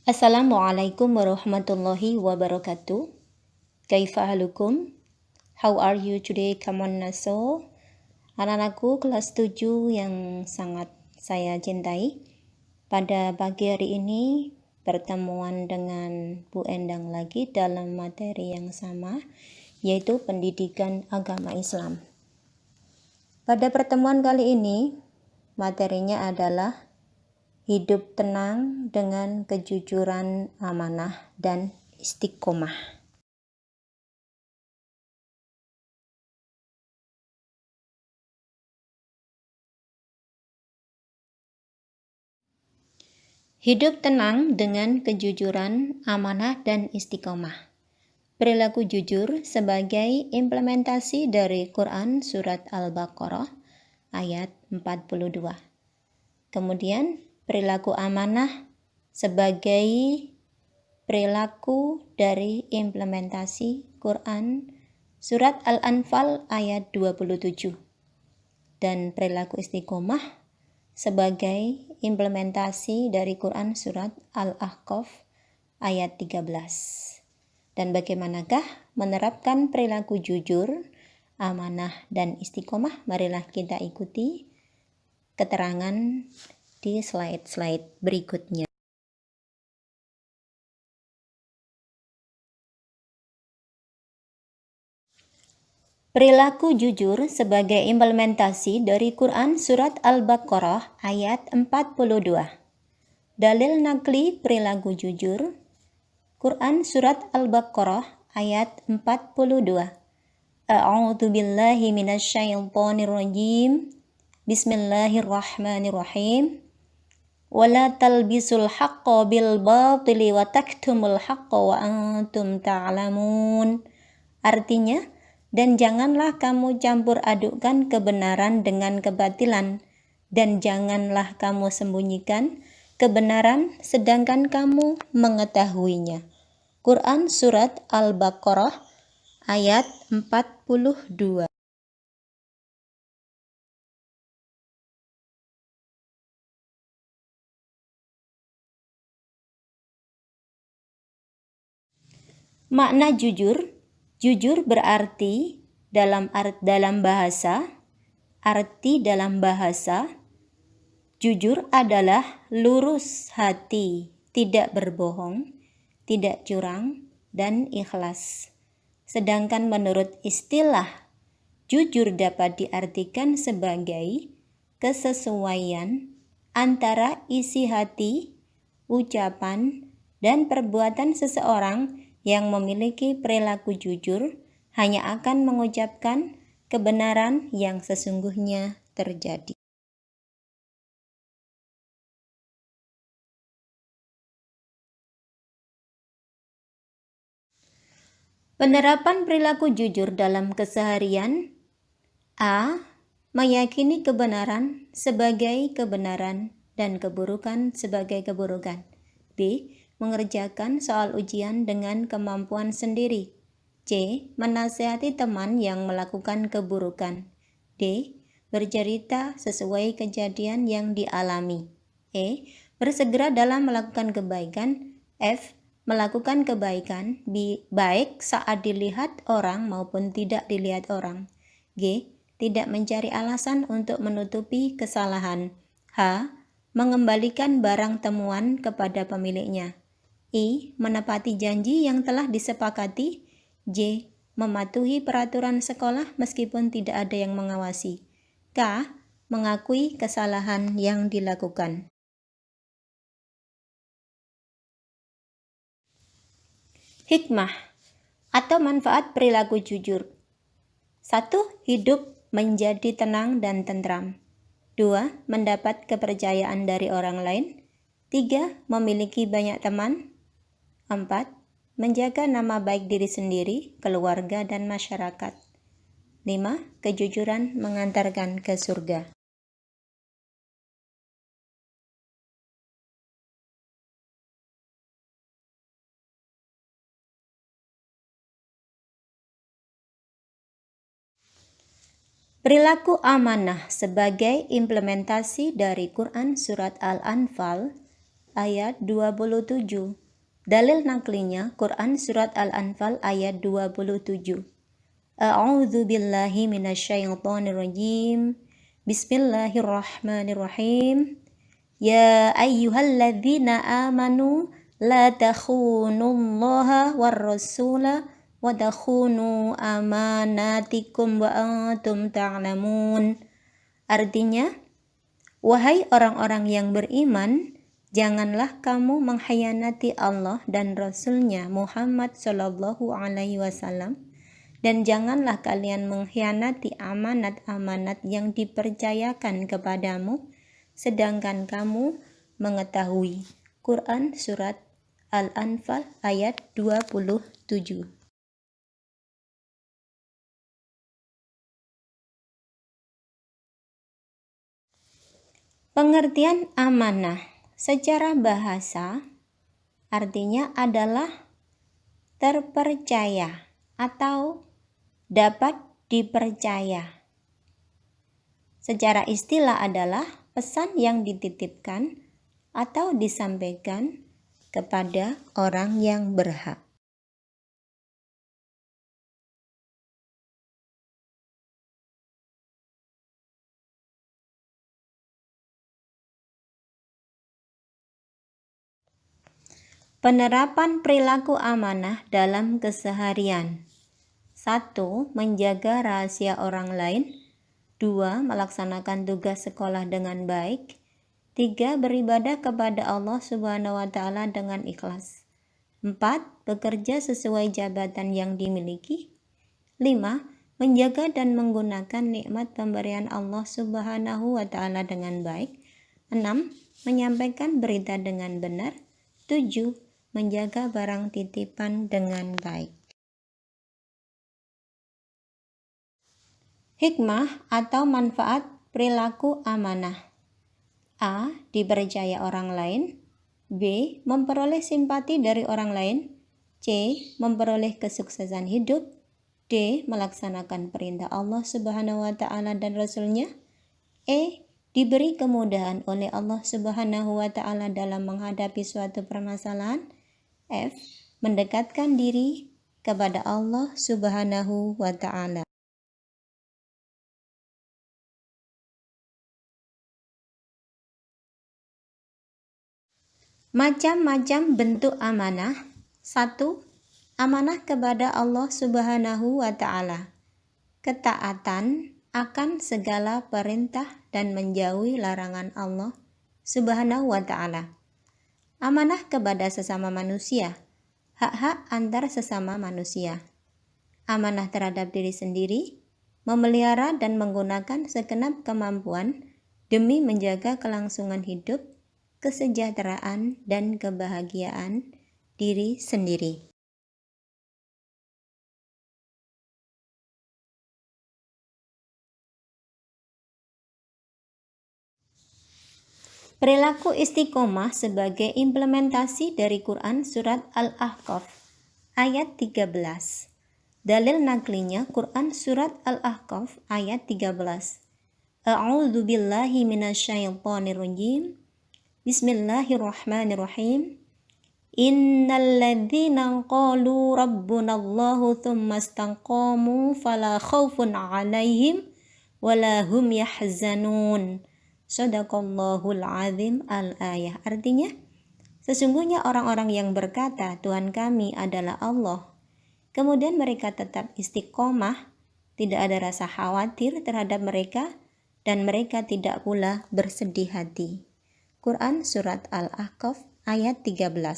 Assalamualaikum warahmatullahi wabarakatuh. Kaifa halukum? How are you today? Come on naso. Anak-anakku kelas 7 yang sangat saya cintai. Pada pagi hari ini pertemuan dengan Bu Endang lagi dalam materi yang sama, yaitu pendidikan agama Islam. Pada pertemuan kali ini materinya adalah hidup tenang dengan kejujuran, amanah, dan istiqomah. Hidup tenang dengan kejujuran, amanah, dan istiqomah. Perilaku jujur sebagai implementasi dari Quran Surat Al-Baqarah ayat 42. Kemudian perilaku amanah sebagai perilaku dari implementasi Quran Surat Al-Anfal ayat 27. Dan perilaku istiqomah sebagai implementasi dari Quran Surat Al-Ahqaf ayat 13. Dan bagaimanakah menerapkan perilaku jujur, amanah, dan istiqomah? Marilah kita ikuti keterangan di slide-slide berikutnya. Perilaku jujur sebagai implementasi dari Quran Surat Al-Baqarah ayat 42. Dalil nakli perilaku jujur, Quran Surat Al-Baqarah ayat 42. A'udzu billahi minasyaitonir rajim. Bismillahirrahmanirrahim. Wala talbisul haqqo bil batili wa taktumul haqqo wa antum ta'lamun. Artinya, dan janganlah kamu campur adukkan kebenaran dengan kebatilan, dan janganlah kamu sembunyikan kebenaran sedangkan kamu mengetahuinya. Quran Surat Al-Baqarah ayat 42. Makna jujur. Jujur berarti dalam bahasa. Jujur adalah lurus hati, tidak berbohong, tidak curang, dan ikhlas. Sedangkan menurut istilah, jujur dapat diartikan sebagai kesesuaian antara isi hati, ucapan, dan perbuatan seseorang yang memiliki perilaku jujur hanya akan mengucapkan kebenaran yang sesungguhnya terjadi. Penerapan perilaku jujur dalam keseharian. A. Meyakini kebenaran sebagai kebenaran dan keburukan sebagai keburukan. B. Mengerjakan soal ujian dengan kemampuan sendiri. C. Menasihati teman yang melakukan keburukan. D. Bercerita sesuai kejadian yang dialami. E. Bersegera dalam melakukan kebaikan. F. Melakukan kebaikan baik saat dilihat orang maupun tidak dilihat orang. G. Tidak mencari alasan untuk menutupi kesalahan. H. Mengembalikan barang temuan kepada pemiliknya. I. Menepati janji yang telah disepakati. J. Mematuhi peraturan sekolah meskipun tidak ada yang mengawasi. K. Mengakui kesalahan yang dilakukan. Hikmah atau manfaat perilaku jujur. 1. Hidup menjadi tenang dan tentram. 2. Mendapat kepercayaan dari orang lain. 3. Memiliki banyak teman. 4. Menjaga nama baik diri sendiri, keluarga, dan masyarakat. 5. Kejujuran mengantarkan ke surga. Perilaku amanah sebagai implementasi dari Quran Surat Al-Anfal ayat 27. Dalil naklinya Quran surat Al-Anfal ayat 27. A'udzu billahi minasyaitonir rajim. Bismillahirrahmanirrahim. Ya ayyuhalladzina amanu la takhunullaha war rasula wa takhunu amanatikum wa antum ta'lamun. Artinya, wahai orang-orang yang beriman, janganlah kamu mengkhianati Allah dan Rasul-Nya Muhammad Shallallahu Alaihi Wasallam, dan janganlah kalian mengkhianati amanat-amanat yang dipercayakan kepadamu, sedangkan kamu mengetahui. Quran surat Al-Anfal ayat 27. Pengertian amanah secara bahasa artinya adalah terpercaya atau dapat dipercaya. Secara istilah adalah pesan yang dititipkan atau disampaikan kepada orang yang berhak. Penerapan perilaku amanah dalam keseharian. 1. Menjaga rahasia orang lain. 2. Melaksanakan tugas sekolah dengan baik. 3. Beribadah kepada Allah Subhanahu wa Ta'ala dengan ikhlas. 4. Bekerja sesuai jabatan yang dimiliki. 5. Menjaga dan menggunakan nikmat pemberian Allah Subhanahu wa Ta'ala dengan baik. 6. Menyampaikan berita dengan benar. 7. Menjaga barang titipan dengan baik. Hikmah atau manfaat perilaku amanah. A. Dipercaya orang lain. B. Memperoleh simpati dari orang lain. C. Memperoleh kesuksesan hidup. D. Melaksanakan perintah Allah Subhanahu wa Ta'ala dan Rasul-Nya. E. Diberi kemudahan oleh Allah Subhanahu wa Ta'ala dalam menghadapi suatu permasalahan. F. Mendekatkan diri kepada Allah Subhanahu wa Ta'ala. Macam-macam bentuk amanah. 1. Amanah kepada Allah Subhanahu wa Ta'ala. Ketaatan akan segala perintah dan menjauhi larangan Allah Subhanahu wa Ta'ala. Amanah kepada sesama manusia. Hak-hak antar sesama manusia. Amanah terhadap diri sendiri. Memelihara dan menggunakan segenap kemampuan demi menjaga kelangsungan hidup, kesejahteraan, dan kebahagiaan diri sendiri. Perilaku istiqomah sebagai implementasi dari Quran surat Al-Ahqaf ayat 13. Dalil naklinya Quran surat Al-Ahqaf ayat 13. A'udzu billahi minasyaitonir rajim. Bismillahirrahmanirrahim. Innal ladzina qalu rabbunallahu tsumma istaqamu fala khaufun 'alaihim wala hum yahzanun. Shadaqallahul azim al-ayah. Artinya, sesungguhnya orang-orang yang berkata Tuhan kami adalah Allah, kemudian mereka tetap istiqomah, tidak ada rasa khawatir terhadap mereka, dan mereka tidak pula bersedih hati. Quran surat Al-Ahqaf ayat 13.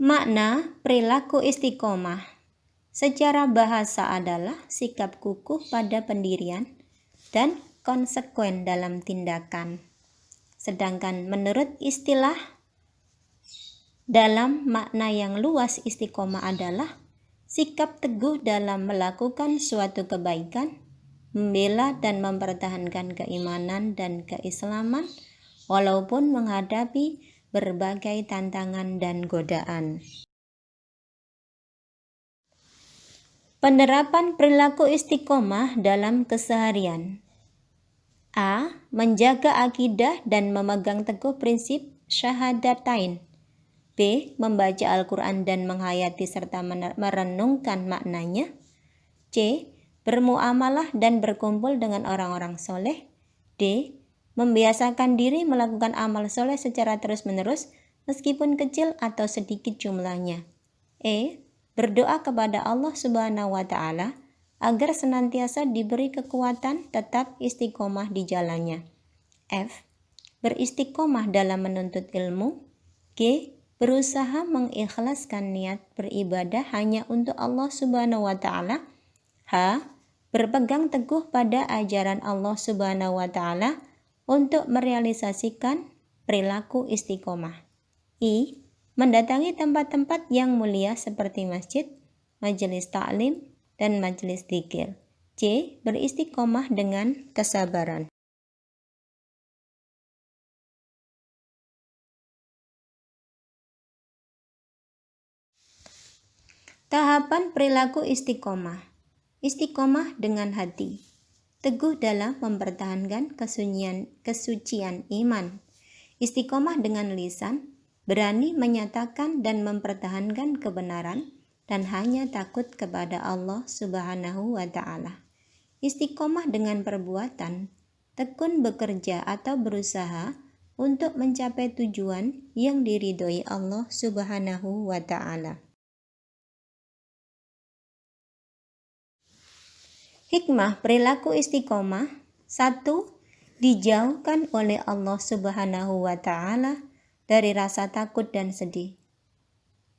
Makna perilaku istiqomah secara bahasa adalah sikap kukuh pada pendirian dan konsekuen dalam tindakan. Sedangkan menurut istilah dalam makna yang luas istiqomah adalah sikap teguh dalam melakukan suatu kebaikan, membela dan mempertahankan keimanan dan keislaman walaupun menghadapi berbagai tantangan dan godaan. Penerapan perilaku istiqomah dalam keseharian. A. Menjaga akidah dan memegang teguh prinsip syahadatain. B. Membaca Al-Quran dan menghayati serta merenungkan maknanya. C. Bermuamalah dan berkumpul dengan orang-orang soleh. D. Membiasakan diri melakukan amal soleh secara terus-menerus meskipun kecil atau sedikit jumlahnya. E. Berdoa kepada Allah Subhanahu wa Ta'ala agar senantiasa diberi kekuatan tetap istiqomah di jalannya. F. Beristiqomah dalam menuntut ilmu. G. Berusaha mengikhlaskan niat beribadah hanya untuk Allah Subhanahu wa Ta'ala. H. Berpegang teguh pada ajaran Allah Subhanahu wa Ta'ala untuk merealisasikan perilaku istiqomah. I. Mendatangi tempat-tempat yang mulia seperti masjid, majelis ta'lim, dan majelis dzikir. C. Beristiqomah dengan kesabaran. Tahapan perilaku istiqomah. Istiqomah dengan hati. Teguh dalam mempertahankan kesucian iman. Istiqomah dengan lisan. Berani menyatakan dan mempertahankan kebenaran dan hanya takut kepada Allah Subhanahu wa Ta'ala. Istiqomah dengan perbuatan. Tekun bekerja atau berusaha untuk mencapai tujuan yang diridhoi Allah Subhanahu wa Ta'ala. Hikmah perilaku istiqomah. 1. Dijauhkan oleh Allah Subhanahu wa Ta'ala dari rasa takut dan sedih.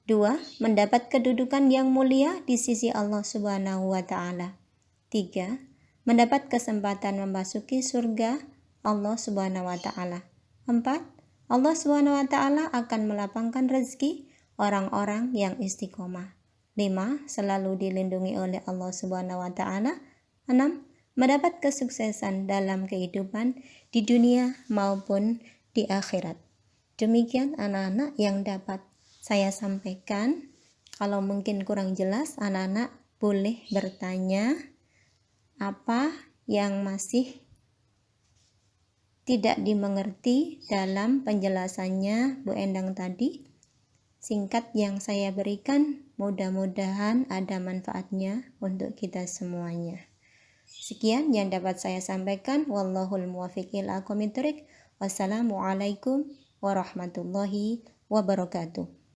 2. Mendapat kedudukan yang mulia di sisi Allah Subhanahu wa Ta'ala. 3. Mendapat kesempatan memasuki surga Allah Subhanahu wa Ta'ala. 4. Allah Subhanahu wa Ta'ala akan melapangkan rezeki orang-orang yang istiqomah. 5. Selalu dilindungi oleh Allah Subhanahu wa Ta'ala. 6. Mendapat kesuksesan dalam kehidupan di dunia maupun di akhirat. Demikian anak-anak yang dapat saya sampaikan. Kalau mungkin kurang jelas, anak-anak boleh bertanya apa yang masih tidak dimengerti dalam penjelasannya Bu Endang tadi. Singkat yang saya berikan, mudah-mudahan ada manfaatnya untuk kita semuanya. Sekian yang dapat saya sampaikan. Wallahul muwaffiq ila aqwamit thoriq. Wassalamualaikum warahmatullahi wabarakatuh.